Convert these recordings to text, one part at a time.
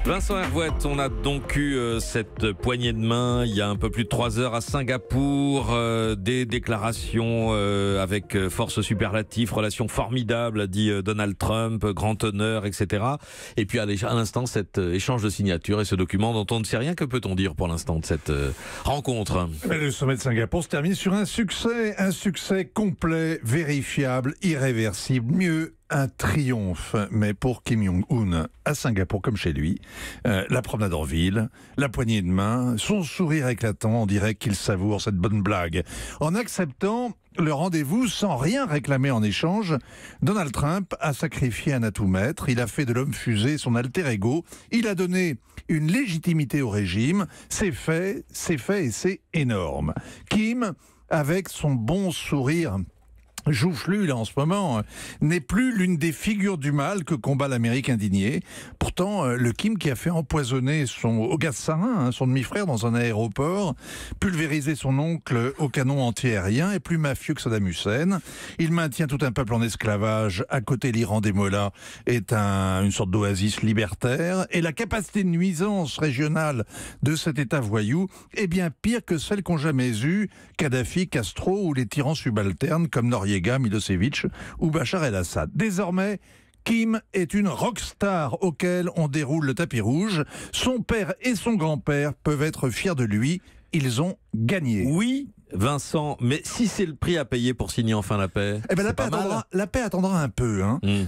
Vincent Hervouette, on a donc eu cette poignée de main il y a un peu plus de 3 heures à Singapour, des déclarations avec force superlative, relations formidables, a dit Donald Trump, grand honneur, etc. Et puis à l'instant, cet échange de signatures et ce document dont on ne sait rien. Que peut-on dire pour l'instant de cette rencontre? Le sommet de Singapour se termine sur un succès complet, vérifiable, irréversible, mieux, un triomphe, mais pour Kim Jong-un à Singapour comme chez lui, la promenade en ville, la poignée de main, son sourire éclatant, on dirait qu'il savoure cette bonne blague. En acceptant le rendez-vous sans rien réclamer en échange, Donald Trump a sacrifié un atout-maître, il a fait de l'homme fusée son alter ego, il a donné une légitimité au régime, c'est fait et c'est énorme. Kim, avec son bon sourire joufflu là en ce moment, n'est plus l'une des figures du mal que combat l'Amérique indignée. Pourtant, le Kim qui a fait empoisonner au gaz sarin, son demi-frère dans un aéroport, pulvériser son oncle au canon antiaérien, est plus mafieux que Saddam Hussein. Il maintient tout un peuple en esclavage. À côté, l'Iran des mollahs est une sorte d'oasis libertaire. Et la capacité de nuisance régionale de cet État voyou est bien pire que celle qu'ont jamais eue Kadhafi, Castro ou les tyrans subalternes comme Noriega, Milosevic ou Bachar el-Assad. Désormais, Kim est une rockstar auquel on déroule le tapis rouge. Son père et son grand-père peuvent être fiers de lui. Ils ont gagné. Oui, Vincent, mais si c'est le prix à payer pour signer enfin la paix, eh ben la paix attendra un peu.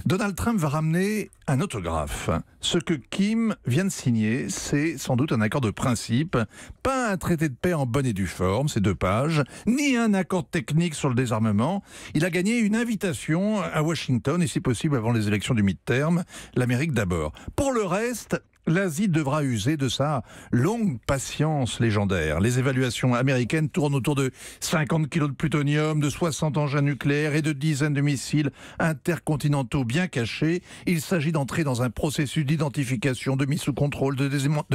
Donald Trump va ramener un autographe. Ce que Kim vient de signer, c'est sans doute un accord de principe, pas un traité de paix en bonne et due forme, c'est 2 pages, ni un accord technique sur le désarmement. Il a gagné une invitation à Washington, et si possible avant les élections du mid-term, l'Amérique d'abord. Pour le reste, l'Asie devra user de sa longue patience légendaire. Les évaluations américaines tournent autour de 50 kilos de plutonium, de 60 engins nucléaires et de dizaines de missiles intercontinentaux bien cachés. Il s'agit d'entrer dans un processus d'identification, de mise sous contrôle, de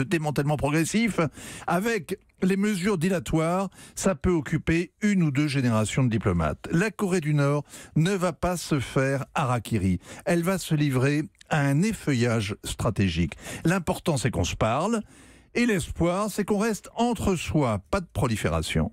démantèlement progressif. Avec les mesures dilatoires, ça peut occuper 1 ou 2 générations de diplomates. La Corée du Nord ne va pas se faire harakiri. Elle va se livrer à un effeuillage stratégique. L'important, c'est qu'on se parle, et l'espoir, c'est qu'on reste entre soi, pas de prolifération.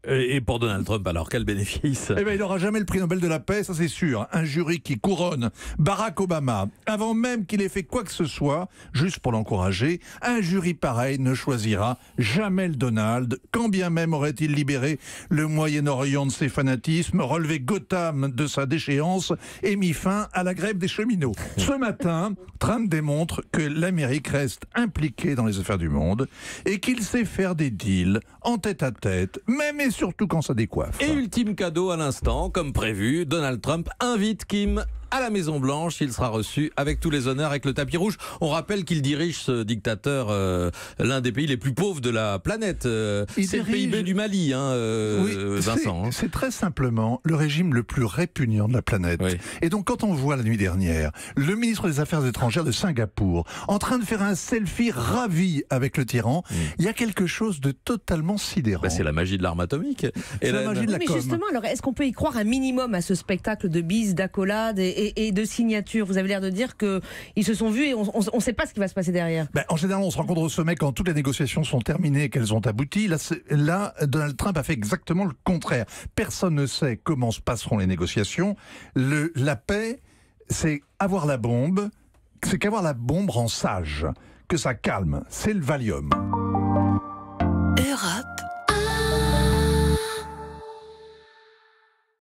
Et pour Donald Trump, alors, quel bénéfice? Eh bien, il n'aura jamais le prix Nobel de la paix, ça c'est sûr. Un jury qui couronne Barack Obama, avant même qu'il ait fait quoi que ce soit, juste pour l'encourager, un jury pareil ne choisira jamais le Donald, quand bien même aurait-il libéré le Moyen-Orient de ses fanatismes, relevé Gotham de sa déchéance et mis fin à la grève des cheminots. Ce matin, Trump démontre que l'Amérique reste impliquée dans les affaires du monde et qu'il sait faire des deals en tête-à-tête, même et surtout quand ça décoiffe. Et ultime cadeau à l'instant, comme prévu, Donald Trump invite Kim à la Maison-Blanche. Il sera reçu avec tous les honneurs, avec le tapis rouge. On rappelle qu'il dirige, ce dictateur, l'un des pays les plus pauvres de la planète. C'est le PIB du Mali, oui, Vincent. C'est très simplement le régime le plus répugnant de la planète. Oui. Et donc quand on voit la nuit dernière le ministre des Affaires étrangères de Singapour en train de faire un selfie ravi avec le tyran, il y a quelque chose de totalement sidérant. C'est la magie de l'arme atomique. C'est la magie de la com. Mais justement, alors est-ce qu'on peut y croire un minimum à ce spectacle de bises, d'accolades et de signatures? Vous avez l'air de dire qu'ils se sont vus et on ne sait pas ce qui va se passer derrière. En général, on se rencontre au sommet quand toutes les négociations sont terminées et qu'elles ont abouti. Là, Donald Trump a fait exactement le contraire. Personne ne sait comment se passeront les négociations. La paix, c'est avoir la bombe, c'est qu'avoir la bombe rend sage, que ça calme. C'est le Valium.